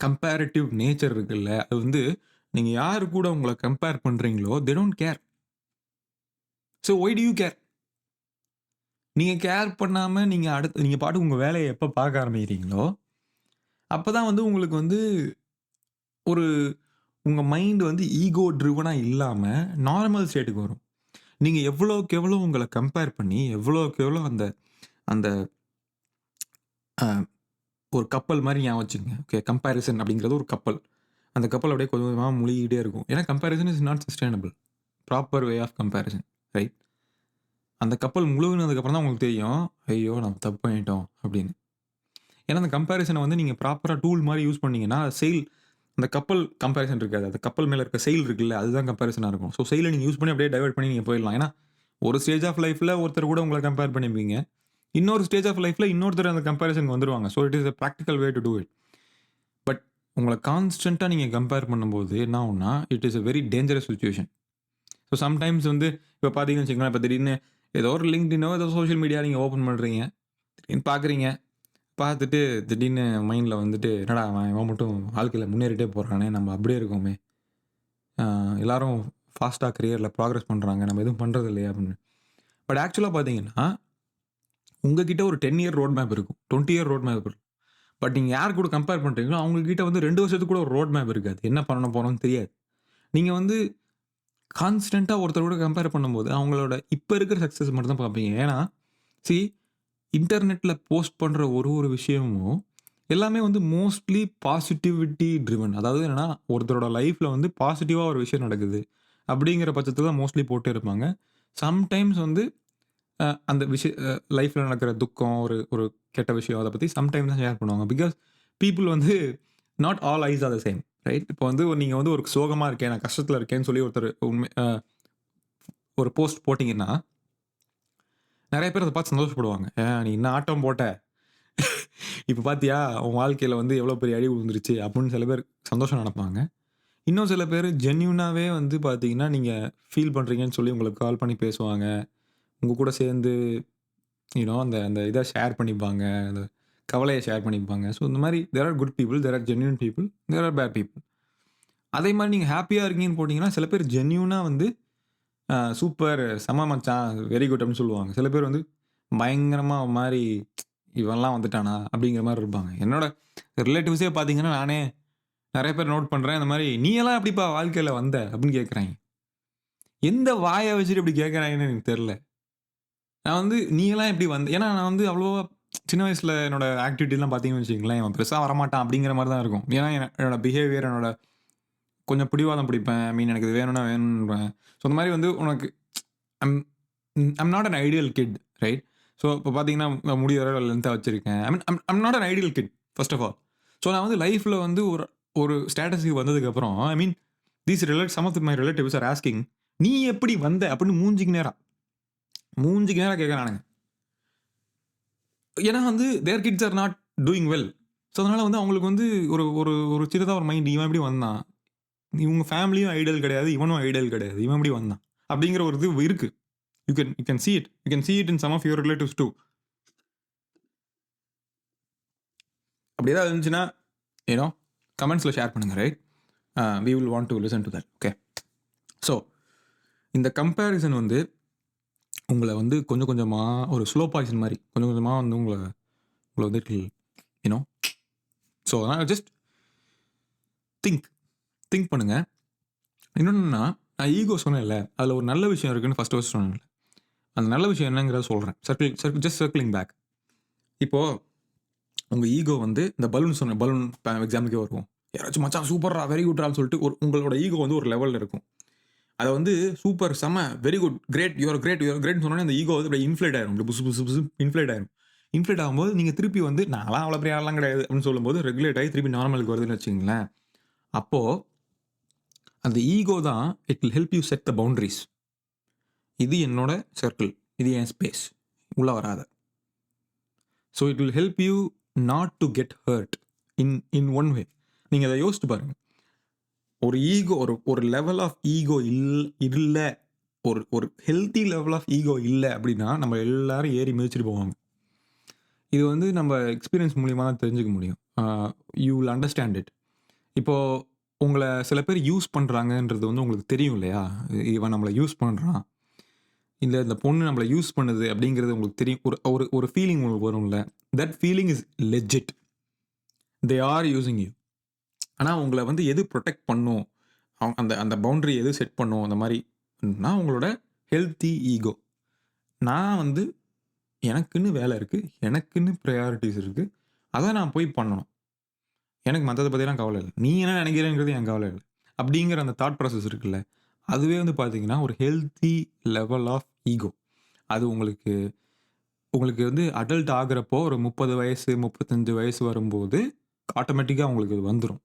கம்பேரிட்டிவ் நேச்சர் இருக்குல்ல, அது வந்து நீங்கள் யாரு கூட உங்களை கம்பேர் பண்ணுறீங்களோ they don't care. So why do you care? நீங்கள் கேர் பண்ணாமல் நீங்கள் பாட்டுக்கு உங்கள் வேலையை எப்போ பார்க்க ஆரம்பிக்கிறீங்களோ அப்போ தான் வந்து உங்களுக்கு வந்து ஒரு உங்கள் மைண்டு வந்து ஈகோ ட்ரிவனாக இல்லாமல் நார்மல் ஸ்டேட்டுக்கு வரும். நீங்கள் எவ்வளோக்கு எவ்வளோ உங்களை கம்பேர் பண்ணி எவ்வளோக்கு எவ்வளோ அந்த ஒரு கப்பல் மாதிரி ஞாபகம் வச்சுங்க. ஓகே, கம்பேரிசன் அப்படிங்கிறது ஒரு கப்பல். அந்த கப்பல் அப்படியே கொஞ்சம் கொஞ்சமாக முழுகிட்டே இருக்கும். ஏன்னா comparison is not sustainable. Proper way of comparison, right? அந்த கப்பல் முழுகினதுக்கப்புறம் தான் உங்களுக்கு தெரியும், ஐயோ நம்ம தப்பு பண்ணிட்டோம் அப்படின்னு. ஏன்னா அந்த கம்பேரிசனை வந்து நீங்கள் ப்ராப்பராக டூல் மாதிரி யூஸ் பண்ணிங்கன்னா அந்த கப்பல் கம்பேரிசன் இருக்காது. அந்த கப்பல் மேலே இருக்க செயில் இருக்குல்ல, அதுதான் கம்பேரிசனாக இருக்கும். ஸோ செயிலை நீங்கள் யூஸ் பண்ணி அப்படியே டைவர்ட் பண்ணி நீங்கள் போயிடலாம். ஏன்னா ஒரு ஸ்டேஜ் ஆஃப் லைஃப்பில் ஒருத்தர் கூட உங்களை கம்பேர் பண்ணிப்பீங்க, இன்னொரு ஸ்டேஜ் ஆஃப் லைஃப்பில் இன்னொருத்தர் அந்த கம்பேரிசன் வந்துடுவாங்க. So it is a practical way to do it. But உங்களை கான்ஸ்டண்ட்டாக நீங்கள் கம்பேர் பண்ணும்போது என்ன ஆகும்னா, it is a very dangerous situation. So sometimes வந்து இப்போ பார்த்தீங்கன்னு வச்சுக்கோங்களேன், இப்போ திடீர்னு ஏதோ ஒரு லிங்க்டினோ ஏதோ சோஷியல் மீடியா நீங்கள் ஓப்பன் பண்ணுறீங்க, திடீர்னு பார்த்துட்டு திடீர்னு மைண்டில் வந்துட்டு என்னடா அவன் மட்டும் வாழ்க்கையில் முன்னேறிட்டே போகிறானே, நம்ம அப்படியே இருக்கோமே, எல்லோரும் ஃபாஸ்ட்டாக கரியரில் ப்ராக்ரஸ் பண்ணுறாங்க, நம்ம எதுவும் பண்ணுறது இல்லையா அப்படின்னு. பட் ஆக்சுவலாக பார்த்தீங்கன்னா உங்ககிட்ட ஒரு 10 இயர் ரோட் மேப் இருக்கும், 20 இயர் ரோட் மேப் இருக்கும். பட் நீங்க யார் கூட கம்பேர் பண்றீங்களோ, அவங்க கிட்ட வந்து 2 வருஷத்துக்கு கூட ஒரு ரோட் மேப் இருக்காது. என்ன பண்ண போறோம்னு தெரியாது. நீங்க வந்து கான்ஸ்டன்ட்டா ஒருத்தர் கூட கம்பேர் பண்ணும்போது, அவங்களோட இப்ப இருக்கிற சக்சஸ் மட்டும் தான் பார்ப்பீங்க. ஏன்னா, சி இன்டர்நெட்ல போஸ்ட் பண்ற ஒரு விஷயமும் எல்லாமே வந்து மோஸ்ட்லி பாசிட்டிவிட்டி ட்ரிவன். அதாவது என்னன்னா, ஒருத்தரோட லைஃப்ல வந்து பாசிட்டிவா ஒரு விஷயம் நடக்குது. அப்படிங்கிற பட்சத்துல தான் மோஸ்ட்லி போட்டே இருப்பாங்க. சம்டைம்ஸ் வந்து அந்த லைஃப்ல நடக்கிற துக்கம், ஒரு ஒரு கெட்ட விஷயம் அத பத்தி சம்டைம்ஸ் தான் ஷேர் பண்ணுவாங்க. பிகாஸ் பீப்பிள் வந்து not all eyes are the same. Right? இப்போ வந்து நீங்க வந்து ஒரு சோகமா இருக்கேன், நான் கஷ்டத்துல இருக்கேன்னு சொல்லி ஒருத்தர் ஒரு போஸ்ட் போட்டீங்கன்னா, நெறைய பேர் அத பார்த்து சந்தோஷப்படுவாங்க. நீ என்ன ஆட்டம் போட்ட? இப்ப பார்த்தியா? உன் வாழ்க்கையில வந்து எவ்வளோ பெரிய அடி விழுந்துருச்சு அப்படின்னு சில பேர் சந்தோஷம் நெனப்பாங்க. இன்னும் சில பேரு ஜென்யூனாவே வந்து பார்த்தீங்கன்னா, நீங்க ஃபீல் பண்றீங்கன்னு சொல்லி உங்களுக்கு கால் பண்ணி பேசுவாங்க. உங்க கூட சேர்ந்து அந்த அந்த இத ஷேர் பண்ணிப்பாங்க. அந்த கவலைய ஷேர் பண்ணிப்பாங்க. ஸோ இந்த மாரி there are good people, there are genuine people, there are bad people. அதே மாரி நீங்க ஹேப்பியா இருக்கீங்கன்னு போட்டீங்கன்னா, சில பேர் ஜென்யூனா வந்து சூப்பர், செம்ம மச்சான், வெரி குட் அப்படின்னு சொல்லுவாங்க. சில பேர் வந்து பயங்கரமா ஒரு மாரி இவன்லாம் வந்துட்டானா? அப்படிங்கிற மாரி இருப்பாங்க. என்னோட ரிலேட்டிவ்ஸே பார்த்தீங்கன்னா, நானே நெறைய பேர் நோட் பண்றேன். இந்த மாரி "நீ எல்லாம் எப்படிப்பா வாழ்க்கையில வந்த?" அப்படின்னு கேட்கறாய்ங்க. எந்த வாய வச்சுட்டு இப்படி கேட்கறாங்கன்னு எனக்கு தெரியல. நான் வந்து "நீங்கலாம் எப்படி வந்த" ஏன்னா நான் வந்து அவ்வளவா சின்ன வயசுல என்னோட ஆக்டிவிட்டிலாம் பார்த்தீங்கன்னு வச்சுக்கங்களேன், இவன் பெருசா வரமாட்டான் அப்படிங்கிற மாரி தான் இருக்கும். ஏன்னா என்னோட பிஹேவியர் என்னோட கொஞ்சம் பிடிவாதம் பிடிப்பேன். ஐ மீன் எனக்கு இது வேணும்னா வேணும்ன்றுவேன். ஸோ அந்த மாரி வந்து உனக்கு I'm I'm not an ideal kid right? So இப்போ பார்த்தீங்கன்னா, முடி வேற லென்த்தா வச்சிருக்கேன். I mean I'm not an ideal kid first of all. So நான் வந்து லைஃப்ல வந்து ஒரு ஒரு ஸ்டேட்டஸ்க்கு வந்ததுக்கப்புறம் I mean some of my relatives are asking "நீ எப்படி வந்த?" அப்படின்னு மூஞ்சிக்கு நேரா கேட்கறானுங்க. ஏன்னா வந்து their kids are not doing well. So அதனால வந்து அவங்களுக்கு வந்து ஒரு ஒரு ஒரு சின்னதா ஒரு மைண்ட் இவன் எப்படி வந்தான்? இவங்க ஃபேமிலியும் ஐடியல் கிடையாது. இவனும் ஐடியல் கிடையாது. இவன் எப்படி வந்தான்? அப்படிங்கிற ஒரு இது இருக்கு. You can see it. You can see it in some of your relatives too. அப்படி ஏதாவது இருந்துச்சுன்னா, யூ நோ கமெண்ட்ஸ்ல ஷேர் பண்ணுங்க right? We will want to listen to that. Okay. So இந்த கம்பேரிசன் வந்து உங்கள வந்து கொஞ்சம் கொஞ்சமா ஒரு ஸ்லோ பாய்சன் மாரி கொஞ்சம் கொஞ்சமா வந்து உங்கள உங்கள வந்து யூ நோ ஸோ அதனால ஜஸ்ட் திங்க் திங்க் பண்ணுங்க. இன்னொன்னுன்னா, நான் ஈகோ சொன்னேன்ல, அதில ஒரு நல்ல விஷயம் இருக்குன்னு ஃபர்ஸ்ட் சொன்னேன்ல. அந்த நல்ல விஷயம் என்னங்கிறத சொல்றேன். Circling back. இப்போ உங்க ஈகோ வந்து இந்த பலூன் சொன்னேன். பலூன் எக்ஸாம்பிளுக்கே வருவோம். யாராச்சும் மச்சான் சூப்பர்ரா, வெரி குட்ரான்னு சொல்லிட்டு உங்களோட ஈகோ வந்து ஒரு லெவல்ல இருக்கும். அத வந்து சூப்பர், செம்ம, very good, great, you are great, you are கிரேட்ன்னு சொன்னோனே அந்த ஈகோ வந்து அப்படியே இன்ஃப்ளேட் ஆயிரும். அப்படியே புசு புசு புசுன்னு இன்ஃப்ளேட் ஆயிரும். இன்ஃப்ளேட் ஆகும்போது நீங்க திருப்பி வந்து நான்லாம் அவ்வளோ பெரிய ஆள்லாம் கிடையாது அப்படின்னு சொல்லும்போது ரெகுலேட் ஆகி திருப்பி நார்மலுக்கு வருதுன்னு வச்சுக்கங்களேன். அப்போ அந்த ஈகோ தான் it will help you set the boundaries. இது என்னோட சர்க்கிள். இது என் ஸ்பேஸ். உள்ள வராத. So it will help you not to get hurt in one way. நீங்க அத யோசிச்சு பாருங்க. ஒரு ஈகோ ஒரு ஒரு லெவல் ஆஃப் ஈகோ இல்ல. ஒரு ஒரு ஹெல்த்தி லெவல் ஆஃப் ஈகோ இல்ல அப்படின்னா, நம்ம எல்லாரும் ஏறி மிதிச்சுட்டு போவாங்க. இது வந்து நம்ம எக்ஸ்பீரியன்ஸ் மூலியமா தான் தெரிஞ்சுக்க முடியும். You will understand it. இப்போ உங்கள சில பேர் யூஸ் பண்றாங்கன்றது வந்து உங்களுக்கு தெரியும் இல்லையா? இவன் நம்மள யூஸ் பண்றான். இல்ல இந்த பொண்ணு நம்மள யூஸ் பண்ணுது அப்படிங்கிறது உங்களுக்கு தெரியும். ஒரு ஒரு ஒரு ஃபீலிங் உங்களுக்கு வரும்ல. That feeling is legit. They are using you. ஆனா உங்கள வந்து எது புரொடெக்ட் பண்ணும்? அந்த அந்த பவுண்டரி எது செட் பண்ணும்? அந்த மாரினா உங்களோட ஹெல்த்தி ஈகோ. நான் வந்து எனக்குன்னு வேலை இருக்கு. எனக்குன்னு பிரையாரிட்டீஸ் இருக்கு. அத நான் போய் பண்ணணும். எனக்கு மத்தத பத்திலாம் கவல இல்ல. நீ என்ன நினைக்கிறேங்கிறது என் கவல இல்ல. அப்படிங்கிற அந்த தாட் ப்ராசஸ் இருக்குல்ல. அதுவே வந்து பார்த்தீங்கன்னா, ஒரு ஹெல்த்தி லெவல் ஆஃப் ஈகோ. அது உங்களுக்கு உங்களுக்கு வந்து அடல்ட் ஆகுறப்போ ஒரு 30 வயசு, 35 வயசு வரும்போது ஆட்டோமேட்டிக்கா உங்களுக்கு அது வந்துரும்.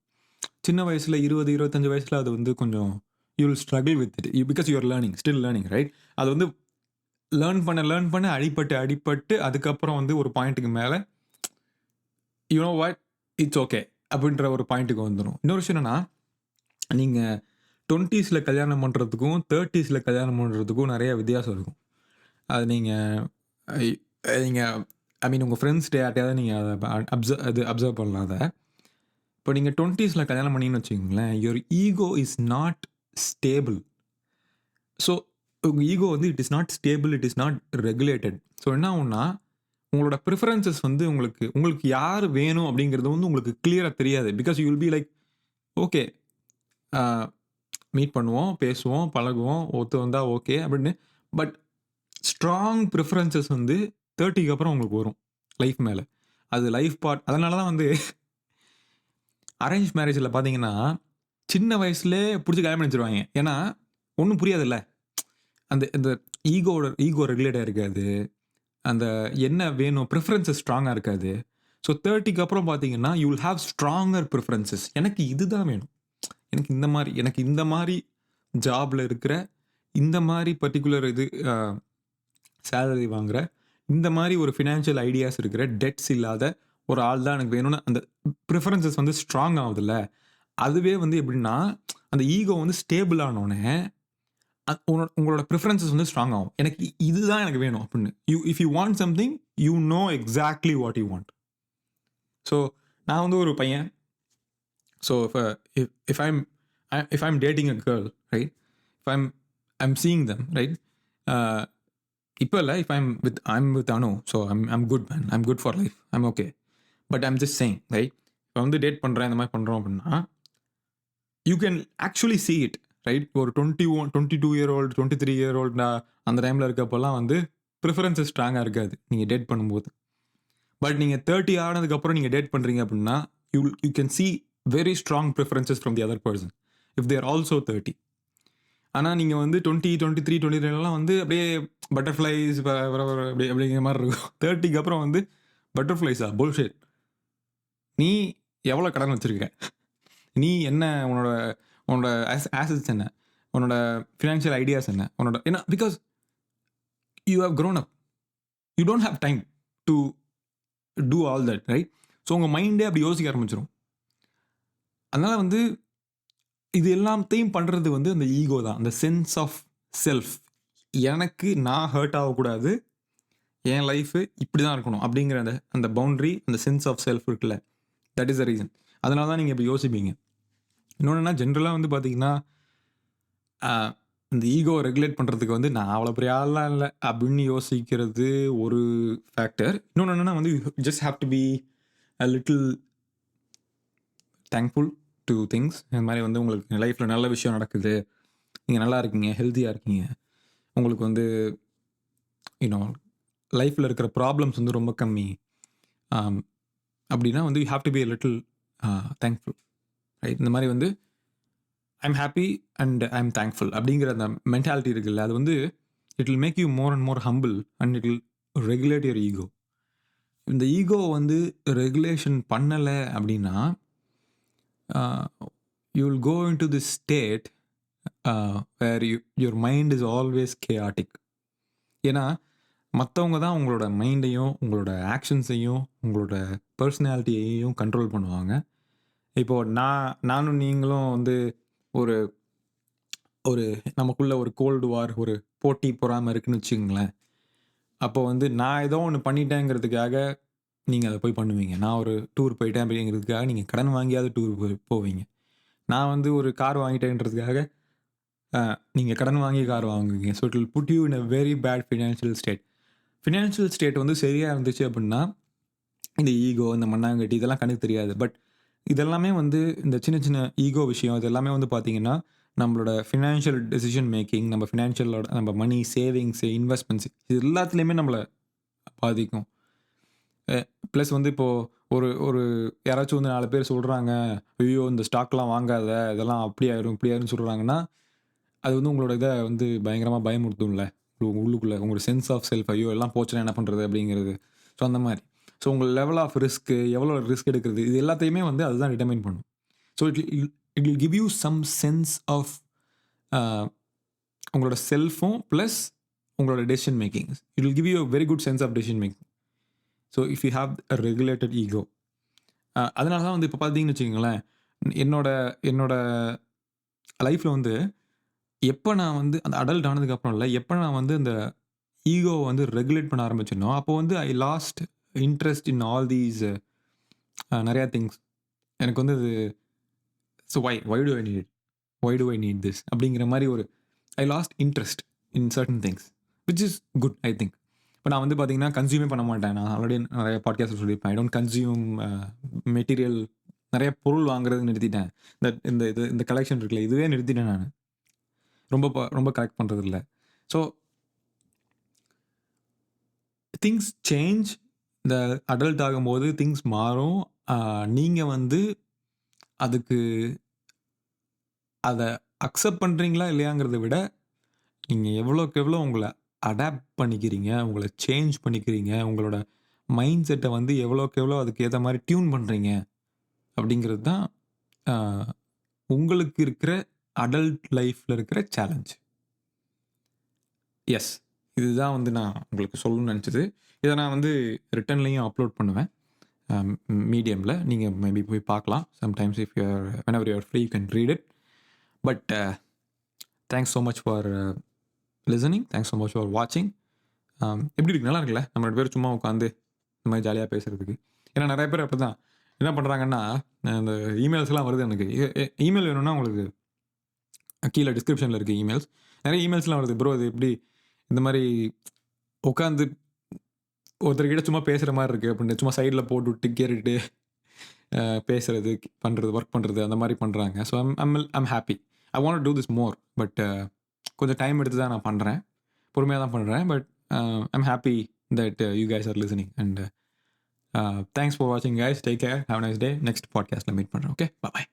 சின்ன வயசுல 20, 25 வயசுல அது வந்து கொஞ்சம் you will struggle with it. Because you are still learning right? அது வந்து லேர்ன் பண்ண அடிபட்டு அதுக்கப்புறம் வந்து ஒரு பாயிண்ட்க்கு மேல you know what? It's okay. அப்படின்ற ஒரு பாயிண்ட்க்கு வந்துரும். இன்னொரு விஷயம் என்னன்னா, நீங்க 20ஸ்ல கல்யாணம் பண்றதுக்கும், 30ஸ்ல கல்யாணம் பண்றதுக்கும் நெறைய வித்தியாசம் இருக்கும். அது நீங்க ஐ நீங்க ஐ மீன் உங்க ஃப்ரெண்ட்ஸ்ட்ட யார்ட்டயாவது நீங்க அத அப்சர்வ் பண்ணலாம் அத. இப்போ நீங்க 20ஸ்ல கல்யாணம் பண்ணீங்கன்னு வச்சுக்கங்களேன், your ego is not stable. So உங்க ஈகோ வந்து it is not stable, it is not regulated. So என்ன ஆகும்னா, உங்களோட ப்ரிஃபரன்சஸ் வந்து உங்களுக்கு யார் வேணும் அப்படிங்கிறது வந்து உங்களுக்கு கிளியரா தெரியாது. Because you will be like okay meet பண்ணுவோம், பேசுவோம், பழகுவோம், ஒத்து வந்தா ஓகே அப்படின்னு. பட் ஸ்ட்ராங் ப்ரிஃபரன்சஸ் வந்து 30க்கு அப்புறம் உங்களுக்கு வரும் லைஃப் மேல. அது லைஃப் பார்ட். அதனால தான் வந்து அரேஞ்ச் மேரேஜ்ல பார்த்தீங்கன்னா, சின்ன வயசுலயே புடிச்சு கல்யாணம் பண்ணி வச்சுருவாய்ங்க. ஏன்னா, ஒண்ணும் புரியாதுல்ல. அந்த இந்த ஈகோ ரெகுலேட் ஆயிருக்காது. அந்த என்ன வேணும் ப்ரிஃபரன்ஸஸ் ஸ்ட்ராங்கா இருக்காது. ஸோ 30க்கு அப்புறம் பார்த்தீங்கன்னா, யூ வில் ஹேவ் ஸ்ட்ராங்கர் ப்ரிஃபரன்ஸஸ். எனக்கு இதுதான் வேணும். எனக்கு இந்த மாரி ஜாப்ல இருக்கிற, இந்த மாரி பர்ட்டிகுலர் சேலரி வாங்குற, இந்த மாரி ஒரு ஃபினான்ஷியல் ஐடியாஸ் இருக்கிற, டெப்ட்ஸ் இல்லாத ஒரு ஆள் தான் எனக்கு வேணும்னு அந்த ப்ரிஃபரன்ஸஸ் வந்து ஸ்ட்ராங் ஆகுதுல்ல. அதுவே வந்து எப்படின்னா, அந்த ஈகோ வந்து ஸ்டேபிள் ஆனோனே, உங்களோட ப்ரிஃபரன்ஸஸ் வந்து ஸ்ட்ராங் ஆகும். இதுதான் எனக்கு வேணும் அப்படின்னு. If you want something, you know exactly what you want. So நான் வந்து ஒரு பையன். So if I'm if I'm dating a girl, right? If I'm seeing them, right? இப்போ இல்லை, if I'm with Anu, so I'm good man, I'm good for life, I'm okay. But I'm just saying, right? இப்போ வந்து date பண்ணுறேன், இந்த மாதிரி பண்ணுறோம் அப்படின்னா, you can actually see it, right? ஒரு 22 இயர் ஓல்டு, 23 இயர் ஓல்டு அந்த டைமில் இருக்கப்போலாம் வந்து ப்ரிஃபரன்ஸஸ் ஸ்ட்ராங்காக இருக்காது நீங்கள் டேட் பண்ணும்போது. பட் நீங்கள் 30 ஆனதுக்கப்புறம் நீங்கள் டேட் பண்ணுறீங்க அப்படின்னா, you can see very strong preferences from the other person if they're also 30. ஆனால் நீங்கள் வந்து 20, 23, 22லாம் வந்து அப்படியே பட்டர்ஃப்ளைஸ் அப்படிங்கிற மாதிரி இருக்கும். 30க்கு அப்புறம் வந்து பட்டர்ஃப்ளைஸா புல்ஷிட். நீ எவ்வளோ கடன் வச்சிருக்க? நீ என்ன உன்னோட உன்னோட ஆசட்ஸ் என்ன? உன்னோட ஃபினான்ஷியல் ஐடியாஸ் என்ன? ஏன்னா because you have grown up. You don't have time to do all that, right? So உங்கள் மைண்டே அப்படி யோசிக்க ஆரம்பிச்சிடும். அதனால் வந்து இது எல்லாத்தையும் பண்ணுறது வந்து அந்த ஈகோ தான், அந்த சென்ஸ் ஆஃப் செல்ஃப். நான் ஹர்ட் ஆகக்கூடாது, என் லைஃபு இப்படி தான் இருக்கணும் அப்படிங்கிற அந்த பவுண்ட்ரி, அந்த சென்ஸ் ஆஃப் செல்ஃப் இருக்குல்ல, தட் இஸ் த ரீசன். அதனால தான் நீங்கள் இப்படி யோசிப்பீங்க. இன்னொன்றுனா ஜென்ரலாக வந்து பார்த்தீங்கன்னா, இந்த ஈகோ ரெகுலேட் பண்ணுறதுக்கு வந்து நான் அவ்வளோ பெரிய ஆள்லாம் இல்லை அப்படின்னு யோசிக்கிறது ஒரு ஃபேக்டர். இன்னொன்று என்னென்னா வந்து you just have to be a little thankful to things. இந்த மாதிரி வந்து உங்களுக்கு லைஃப்பில் நல்ல விஷயம் நடக்குது, நீங்கள் நல்லா இருக்கீங்க, ஹெல்த்தியாக இருக்கீங்க, உங்களுக்கு வந்து யூனோ லைஃப்பில் இருக்கிற ப்ராப்ளம்ஸ் வந்து ரொம்ப கம்மி அப்படின்னா வந்து you have to be a little thankful, right? இந்த மாதிரி வந்து I'm happy and I'm thankful அப்படிங்கிற அந்த மென்டாலிட்டி இருக்குல்ல, அது வந்து it will make you more and more humble and it will regulate your ego. இந்த ஈகோ வந்து ரெகுலேஷன் பண்ணலை அப்படின்னா you will go into this state where your mind is always chaotic. ஏன்னா மற்றவங்க தான் உங்களோட மைண்டையும் உங்களோட ஆக்ஷன்ஸையும் உங்களோட பர்சனாலிட்டியையும் கண்ட்ரோல் பண்ணுவாங்க. இப்போது நானும் நீங்களும் வந்து ஒரு ஒரு நமக்குள்ள ஒரு கோல்டு வார், ஒரு போட்டி பொறாமை இருக்குன்னு வச்சுக்கோங்களேன். அப்போ வந்து நான் ஏதோ ஒன்று பண்ணிட்டேங்கிறதுக்காக நீங்கள் அதை போய் பண்ணுவீங்க. நான் ஒரு டூர் போயிட்டேன் அப்படிங்கிறதுக்காக நீங்கள் கடன் வாங்கியாவது டூர் போவீங்க. நான் வந்து ஒரு கார் வாங்கிட்டேன்றதுக்காக நீங்கள் கடன் வாங்கி கார் வாங்குவீங்க. So it will put you in a very bad financial state. Financial state வந்து சரியாக இருந்துச்சு அப்படின்னா இந்த ஈகோ, இந்த மண்ணாங்கட்டி இதெல்லாம் கணக்கு தெரியாது. பட் இதெல்லாமே வந்து இந்த சின்ன சின்ன ஈகோ விஷயம் இது எல்லாமே வந்து பார்த்தீங்கன்னா, நம்மளோட ஃபினான்ஷியல் டெசிஷன் மேக்கிங், நம்ம மணி சேவிங்ஸு, இன்வெஸ்ட்மெண்ட்ஸ் இது எல்லாத்துலேயுமே நம்மளை பாதிக்கும். ப்ளஸ் வந்து இப்போது ஒரு ஒரு யாராச்சும் வந்து 4 பேர் சொல்கிறாங்க, ஐயோ இந்த ஸ்டாக்லாம் வாங்காத, இதெல்லாம் அப்படி ஆயிரும் இப்படி ஆயிரும்னு சொல்கிறாங்கன்னா, அது வந்து உங்களோட இதை வந்து பயங்கரமாக பயமுறுத்தும்ல. உள்ளுக்குள்ளே உங்களோட சென்ஸ் ஆஃப் செல்ஃப், ஐயோ எல்லாம் போச்சுன்னா என்ன பண்ணுறது அப்படிங்கிறது. ஸோ அந்த மாதிரி. ஸோ உங்கள் லெவல் ஆஃப் ரிஸ்க்கு, எவ்வளோ ரிஸ்க் எடுக்கிறது, இது எல்லாத்தையுமே வந்து அதுதான் டிட்டர்மைன் பண்ணும். So it will give you some sense of உங்களோட செல்ஃபும் ப்ளஸ் உங்களோட decision making. It will give you a very good sense of decision making. So if you have a regulated ego. அதனால தான் வந்து இப்போ பார்த்தீங்கன்னு வச்சுக்கோங்களேன், என்னோட லைஃப்பில் வந்து எப்போ நான் வந்து அந்த அடல்ட் ஆனதுக்கப்புறம் இல்லை, எப்போ நான் வந்து அந்த ஈகோவை வந்து ரெகுலேட் பண்ண ஆரம்பிச்சேனோ அப்போ வந்து I lost interest in all these நிறையா திங்ஸ். எனக்கு வந்து அது so why do I need this அப்படிங்கிற மாதிரி ஒரு I lost interest in certain things which is good I think. இப்போ நான் வந்து பார்த்தீங்கன்னா, கன்சியூமே பண்ண மாட்டேன். நான் ஆல்ரெடி நெறைய பாட்காஸ்ட்ல சொல்லியிருப்பேன். I don't consume material. நெறைய பொருள் வாங்குறது நிறுத்திட்டேன். இந்த கலெக்ஷன் இருக்குல்ல, இதுவே நிறுத்திட்டேன் நானு. ரொம்ப கலெக்ட் பண்றதில்ல. So things change. இந்த அடல்ட் ஆகும்போது திங்ஸ் மாறும். நீங்க வந்து அதுக்கு அத அக்செப்ட் பண்றீங்களா இல்லையாங்கிறத விட, நீங்க எவ்வளோக்கு எவ்வளோ உங்கள அடாப்ட் பண்ணிக்கிறீங்க, உங்கள சேஞ்ச் பண்ணிக்கிறீங்க, உங்களோட மைண்ட் செட்ட வந்து எவ்வளோக்கு எவ்வளோ அதுக்கு ஏத்த மாரி டியூன் பண்றீங்க அப்படிங்கிறது தான் அ உங்களுக்கு இருக்கிற அடல்ட் லைஃப்ல இருக்கிற சேலஞ்ச். எஸ். இதுதான் வந்து நான் உங்களுக்கு சொல்லணும்னு நெனச்சது. இத நான் வந்து ரிட்டன்லயும் அப்லோட் பண்ணுவேன். மீடியம்ல. நீங்க மேபி போய் பார்க்கலாம். Sometimes if you are whenever you are free you can read it. But thanks so much for listening. Thanks so much for வாட்சிங். எப்படி இருக்கு? நல்லா இருக்குல்ல? நம்ம 2 பேரும் சும்மா உட்காந்து இந்த மாரி ஜாலியா பேசுறதுக்கு. ஏன்னா நெறைய பேர் அப்படிதான். என்ன பண்றாங்கன்னா, இந்த இமெயில்ஸ்லாம் வருது எனக்கு. இமெயில் வேணும்னா உங்களுக்கு கீழ டிஸ்கிரிப்ஷன்ல இருக்கு இமெயில்ஸ். நெறைய இமெயில்ஸ்லாம் வருது. ப்ரோ இது எப்படி இந்த மாரி உட்காந்து ஒருத்தர்கிட்ட சும்மா பேசுற மாரி இருக்கு அப்படின்னு சும்மா சைட்ல போட்டுவிட்டு கேட்டுட்டு பேசுறது, பண்றது, ஒர்க் பண்றது அந்த மாரி பண்றாங்க. So I'm happy. I want to this more. But கொஞ்சம் டைம் எடுத்து தான் நான் பண்றேன். பொறுமையா தான் பண்றேன். But I'm happy that you guys are listening. And thanks for வாட்சிங் guys. Take care. Have a nice day. Next பாட்காஸ்ட்ல மீட் பண்றேன். ஓகே. பாய்.